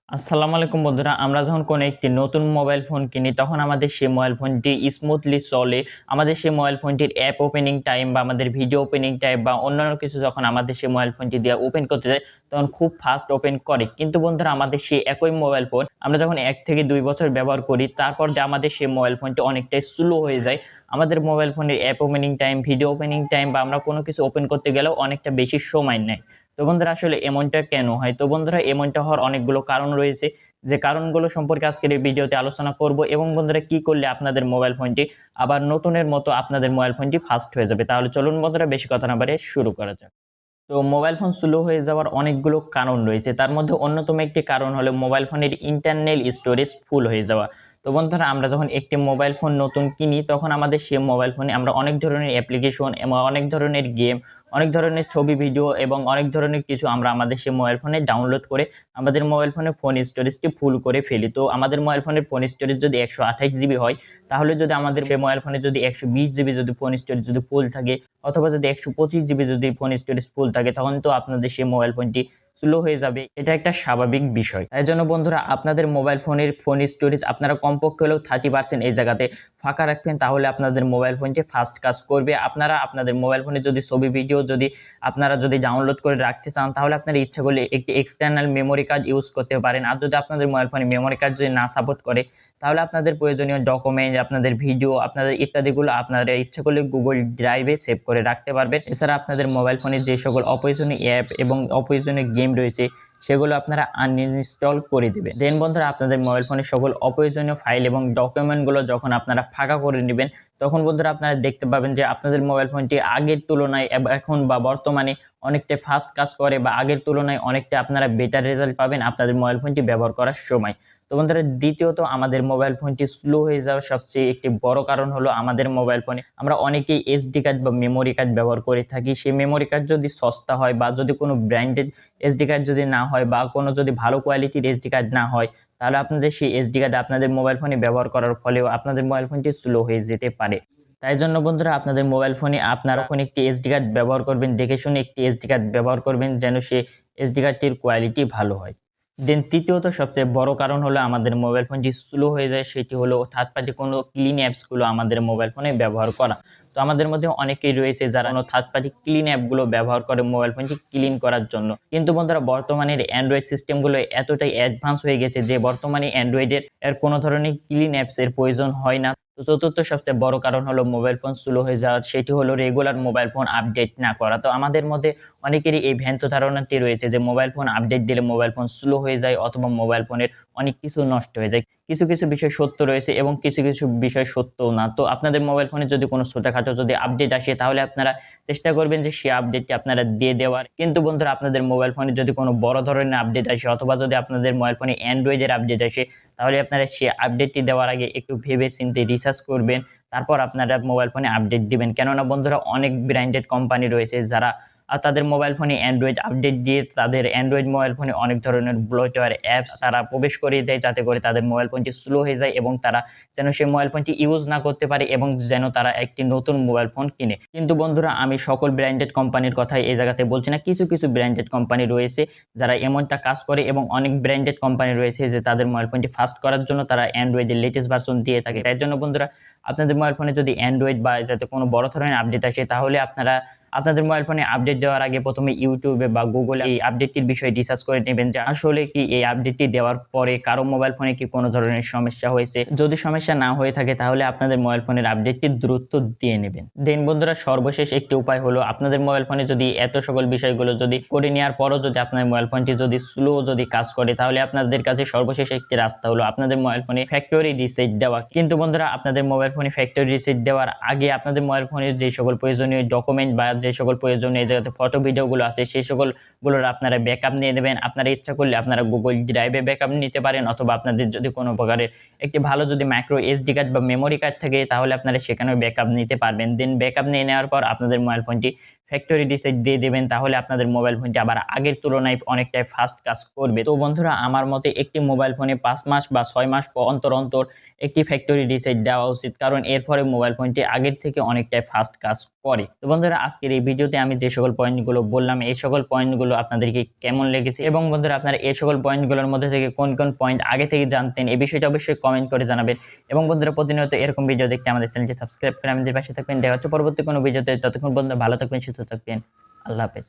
আসসালামু আলাইকুম বন্ধুরা, আমরা যখন কোনো একটি নতুন মোবাইল ফোন কিনি তখন আমাদের সেই মোবাইল ফোনটি স্মুথলি চলে। আমাদের সেই মোবাইল ফোনটির অ্যাপ ওপেনিং টাইম বা আমাদের ভিডিও ওপেনিং টাইম বা অন্যান্য কিছু যখন আমাদের সেই মোবাইল ফোনটি দিয়ে ওপেন করতে যাই তখন খুব ফাস্ট ওপেন করে। কিন্তু বন্ধুরা আমাদের সেই একই মোবাইল ফোন আমরা যখন ১ থেকে ২ বছর ব্যবহার করি তারপর যে আমাদের সেই মোবাইল ফোনটি অনেকটাই স্লো হয়ে যায়। আমাদের মোবাইল ফোনের app opening time, video opening time বা আমরা কোনো কিছু ওপেন করতে গেলেও অনেকটা বেশি সময় নেয়। তো বন্ধুরা আসলে এমনটা কেন হয়? তো বন্ধুরা এমনটা হওয়ার অনেকগুলো কারণ রয়েছে। যে কারণগুলো সম্পর্কে আজকের এই ভিডিওতে আলোচনা করব এবং বন্ধুরা কি করলে আপনাদের মোবাইল ফোনটি আবার নতুনের মতো আপনাদের মোবাইল ফোনটি ফাস্ট হয়ে যাবে। তাহলে চলুন বন্ধুরা বেশি কথা না বাড়িয়ে শুরু করা যাক। তো মোবাইল ফোন স্লো হয়ে যাওয়ার অনেকগুলো কারণ রয়েছে। তার মধ্যে অন্যতম একটি কারণ হলো মোবাইল ফোনের ইন্টারনাল স্টোরেজ ফুল হয়ে যাওয়া। তো বন্ধুরা আমরা যখন একটি মোবাইল ফোন নতুন কিনি তখন আমাদের সেই মোবাইল ফোনে আমরা অনেক ধরনের অ্যাপ্লিকেশন এবং অনেক ধরনের গেম, অনেক ধরনের ছবি, ভিডিও এবং অনেক ধরনের কিছু আমরা আমাদের সেই মোবাইল ফোনে ডাউনলোড করে আমাদের মোবাইল ফোনে ফোন স্টোরেজটি ফুল করে ফেলি। তো আমাদের মোবাইল ফোনের ফোন স্টোরেজ যদি ১২৮ জিবি হয় তাহলে যদি আমাদের সেই মোবাইল ফোনে যদি ১২০ জিবি যদি ফোন স্টোরেজ যদি ফুল থাকে অথবা যদি ১২৫ জিবি যদি ফোন স্টোরেজ ফুল থাকে তখন তো আপনাদের সেই মোবাইল ফোনটি স্লো হয়ে যাবে। এটা একটা স্বাভাবিক বিষয়। তাই জন্য বন্ধুরা আপনাদের মোবাইল ফোনের ফোন স্টোরেজ আপনারা কমপক্ষে হলেও 30% এই জায়গাতে ফাঁকা রাখবেন, তাহলে আপনাদের মোবাইল ফোনটি ফাস্ট কাজ করবে। আপনারা আপনাদের মোবাইল ফোনে যদি ছবি, ভিডিও যদি আপনারা যদি ডাউনলোড করে রাখতে চান তাহলে আপনারা ইচ্ছা করলে একটি এক্সটার্নাল মেমোরি কার্ড ইউজ করতে পারেন। আর যদি আপনাদের মোবাইল ফোনে মেমোরি কার্ড যদি না সাপোর্ট করে তাহলে আপনাদের প্রয়োজনীয় ডকুমেন্ট, আপনাদের ভিডিও, আপনাদের ইত্যাদিগুলো আপনারা ইচ্ছা করলে গুগল ড্রাইভে সেভ করে রাখতে পারবেন। এছাড়া আপনাদের মোবাইল ফোনে যে সকল অপ্রয়োজনীয় অ্যাপ এবং অপ্রয়োজনীয় গেম রয়েছে সেগুলো আপনারা আনইনস্টল করে দিবেন। দেন বন্ধুরা আপনাদের মোবাইল ফোনের সকল অপ্রয়োজনীয় ফাইল এবং ডকুমেন্টগুলো যখন আপনারা ফাঁকা করে নেবেন তখন বন্ধুরা আপনারা দেখতে পাবেন যে আপনাদের মোবাইল ফোনটি আগের তুলনায় এখন বা বর্তমানে অনেকটা ফাস্ট কাজ করে বা আগের তুলনায় অনেকটা আপনারা বেটার রেজাল্ট পাবেন আপনাদের মোবাইল ফোনটি ব্যবহার করার সময়। তো বন্ধুরা দ্বিতীয়ত আমাদের মোবাইল ফোনটি স্লো হয়ে যাওয়ার সবচেয়ে একটি বড় কারণ হলো আমাদের মোবাইল ফোনে আমরা অনেকেই এসডি কার্ড বা মেমোরি কার্ড ব্যবহার করে থাকি। সেই মেমোরি কার্ড যদি সস্তা হয় বা যদি কোনো ব্র্যান্ডেড এসডি কার্ড যদি না হয় বা কোনো যদি ভালো কোয়ালিটির এসডি কার্ড না হয় তাহলে আপনাদের সেই এসডি কার্ড আপনাদের মোবাইল ফোনে ব্যবহার করার ফলেও আপনাদের মোবাইল ফোনটি স্লো হয়ে যেতে পারে। তাই জন্য বন্ধুরা আপনাদের মোবাইল ফোনে আপনারা যখন একটি এসডি কার্ড ব্যবহার করবেন দেখে শুনে একটি এসডি কার্ড ব্যবহার করবেন যেন সে এসডি কার্ডটির কোয়ালিটি ভালো হয়। দেন তৃতীয়ত সবচেয়ে বড় কারণ হলো আমাদের মোবাইল ফোনটি স্লো হয়ে যায়, সেটি হলো থার্ড পার্টি কোনো ক্লিন অ্যাপসগুলো আমাদের মোবাইল ফোনে ব্যবহার করা। তো আমাদের মধ্যে অনেকেই রয়েছে যারা থার্ড পার্টি ক্লিন অ্যাপগুলো ব্যবহার করে মোবাইল ফোনটি ক্লিন করার জন্য। কিন্তু বন্ধুরা বর্তমানের অ্যান্ড্রয়েড সিস্টেমগুলো এতটাই অ্যাডভান্স হয়ে গেছে যে বর্তমানে অ্যান্ড্রয়েডের কোনো ধরনের ক্লিন অ্যাপসের প্রয়োজন হয় না। তো চতুর্থ সবচেয়ে বড় কারণ হলো মোবাইল ফোন স্লো হয়ে যাওয়ার, সেটি হলো রেগুলার মোবাইল ফোন আপডেট না করা। তো আমাদের মধ্যে অনেকেরই এই ভ্রান্ত ধারণাটি রয়েছে যে মোবাইল ফোন আপডেট দিলে মোবাইল ফোন স্লো হয়ে যায় অথবা মোবাইল ফোনের অনেক কিছু নষ্ট হয়ে যায়। কিছু কিছু বিষয় সত্য রয়েছে এবং কিছু কিছু বিষয় সত্যও না। তো আপনাদের মোবাইল ফোনে যদি কোনো ছোটখাটো যদি আপডেট আসে তাহলে আপনারা চেষ্টা করবেন যে সেই আপডেটটি আপনারা দিয়ে দেওয়ার। কিন্তু বন্ধুরা আপনাদের মোবাইল ফোনে যদি কোনো বড় ধরনের আপডেট আসে অথবা যদি আপনাদের মোবাইল ফোনে অ্যান্ড্রয়েডের আপডেট আসে তাহলে আপনারা সেই আপডেটটি দেওয়ার আগে একটু ভেবে চিন্তে রিসার্চ করবেন, তারপর আপনারা মোবাইল ফোনে আপডেট দিবেন। কেননা বন্ধুরা অনেক ব্র্যান্ডেড কোম্পানি রয়েছে যারা তাদের মোবাইল ফোনে অ্যান্ড্রয়েড আপডেট দিয়ে তাদের অ্যান্ড্রয়েড মোবাইল ফোনে অনেক ধরনের ব্লোটওয়্যার অ্যাপস তারা প্রবেশ করিয়ে দেয় যাতে করে তাদের মোবাইল ফোনটি স্লো হয়ে যায় এবং তারা যেন সেই মোবাইল ফোনটি ইউজ না করতে পারে এবং যেন তারা একটি নতুন মোবাইল ফোন কিনে। কিন্তু বন্ধুরা আমি সকল ব্র্যান্ডেড কোম্পানির কথাই এই জায়গাতে বলছি না, কিছু কিছু ব্র্যান্ডেড কোম্পানি রয়েছে যারা এমনটা কাজ করে এবং অনেক ব্র্যান্ডেড কোম্পানি রয়েছে যে তাদের মোবাইল ফোনটি ফাস্ট করার জন্য তারা অ্যান্ড্রয়েডের লেটেস্ট ভার্সন দিয়ে থাকে। তাই জন্য বন্ধুরা আপনাদের মোবাইল ফোনে যদি অ্যান্ড্রয়েড বা যাতে কোনো বড় ধরনের আপডেট আসে তাহলে আপনারা আপনাদের মোবাইল ফোনে আপডেট দেওয়ার আগে প্রথমে ইউটিউবে বা গুগলে এই আপডেটটির বিষয়ে রিসার্চ করে নেবেন যে আসলে কি এই আপডেটটি দেওয়ার পরে কারো মোবাইল ফোনে কি কোনো ধরনের সমস্যা হয়েছে। যদি সমস্যা না হয়ে থাকে তাহলে আপনাদের মোবাইল ফোনের আপডেটটি দ্রুত দিয়ে নেবেন। দেন বন্ধুরা সর্বশেষ একটি উপায় হলো আপনাদের মোবাইল ফোনে যদি এত সকল বিষয়গুলো যদি করে নেওয়ার পরও যদি আপনার মোবাইল ফোনটি যদি স্লো যদি কাজ করে তাহলে আপনাদের কাছে সর্বশেষ একটি রাস্তা হলো আপনাদের মোবাইল ফোনে ফ্যাক্টরি রিসেট দেওয়া। কিন্তু বন্ধুরা আপনাদের মোবাইল ফোনে ফ্যাক্টরি রিসেট দেওয়ার আগে আপনাদের মোবাইল ফোনের যে সকল প্রয়োজনীয় ডকুমেন্ট বা যে সকল প্রয়োজনীয় এই জায়গাতে ফটো ভিডিওগুলো আছে সেই সকলগুলোর আপনারা ব্যাকআপ নিয়ে নেবেন। আপনারা ইচ্ছা করলে আপনারা গুগল ড্রাইভে ব্যাকআপ নিতে পারেন অথবা আপনাদের যদি কোনো প্রকারের একটি ভালো যদি মাইক্রো এসডি কার্ড বা মেমোরি কার্ড থাকে তাহলে আপনারা সেখানেও ব্যাকআপ নিতে পারবেন। দেন ব্যাকআপ নিয়ে নেওয়ার পর আপনাদের মোবাইল ফোনটি ফ্যাক্টরি রিসেট দিয়ে দেবেন, তাহলে আপনাদের মোবাইল ফোনটি আবার আগের তুলনায় অনেকটাই ফাস্ট কাজ করবে। তো বন্ধুরা, আমার মতে একটি মোবাইল ফোনে 5 মাস বা 6 মাস অন্তর অন্তর একটি ফ্যাক্টরি রিসেট দেওয়া উচিত, কারণ এর ফলে মোবাইল ফোনটি আগের থেকে অনেকটাই ফাস্ট কাজ করে। তো বন্ধুরা, আজকের এই ভিডিওতে আমি যে সকল পয়েন্টগুলো বললাম, এই সকল পয়েন্টগুলো আপনাদেরকে কেমন লেগেছে, এবং বন্ধুরা আপনারা এই সকল পয়েন্টগুলোর মধ্যে থেকে কোন কোন পয়েন্ট আগে থেকে জানতেন, এই বিষয়টা অবশ্যই কমেন্ট করে জানাবেন। এবং বন্ধুরা, প্রতিনিয়ত এরকম ভিডিও দেখতে আমাদের চ্যানেলটি সাবস্ক্রাইব করে আমাদের পাশে থাকবেন। দেখা হচ্ছে পরবর্তী কোনো ভিডিওতে। ততক্ষণ বন্ধুরা ভালো থাকবেন, সুস্থ থাকবেন। আল্লাহ হাফেজ।